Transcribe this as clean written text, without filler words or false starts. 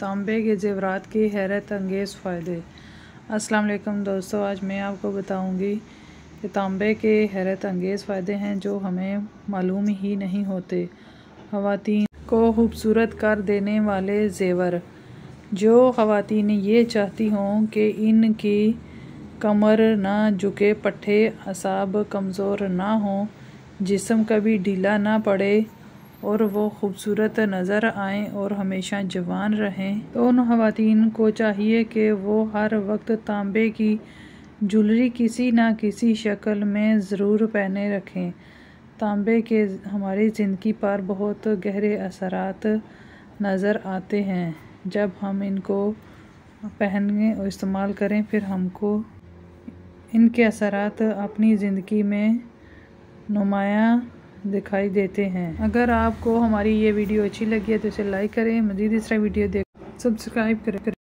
तांबे के ज़ेवरात के हैरत अंगेज़ फ़ायदे। अस्सलाम वालेकुम दोस्तों, आज मैं आपको बताऊंगी कि तांबे के हैरत अंगेज़ फ़ायदे हैं जो हमें मालूम ही नहीं होते। ख़वातीन को खूबसूरत कर देने वाले ज़ेवर। जो ख़वातीन ये चाहती हों कि इनकी कमर ना झुके, पट्टे असाब कमज़ोर ना हों, जिस्म कभी ढीला ना पड़े और वो खूबसूरत नज़र आएँ और हमेशा जवान रहें, तो उन ख़वातीन को चाहिए कि वो हर वक्त तांबे की ज्वेलरी किसी न किसी शक्ल में ज़रूर पहने रखें। तांबे के हमारी ज़िंदगी पर बहुत गहरे असरात नज़र आते हैं। जब हम इनको पहनें और इस्तेमाल करें, फिर हमको इनके असरात अपनी ज़िंदगी में नुमायाँ दिखाई देते हैं। अगर आपको हमारी ये वीडियो अच्छी लगी है तो इसे लाइक करें। मज़ीद इस तरह वीडियो देख सब्सक्राइब करें।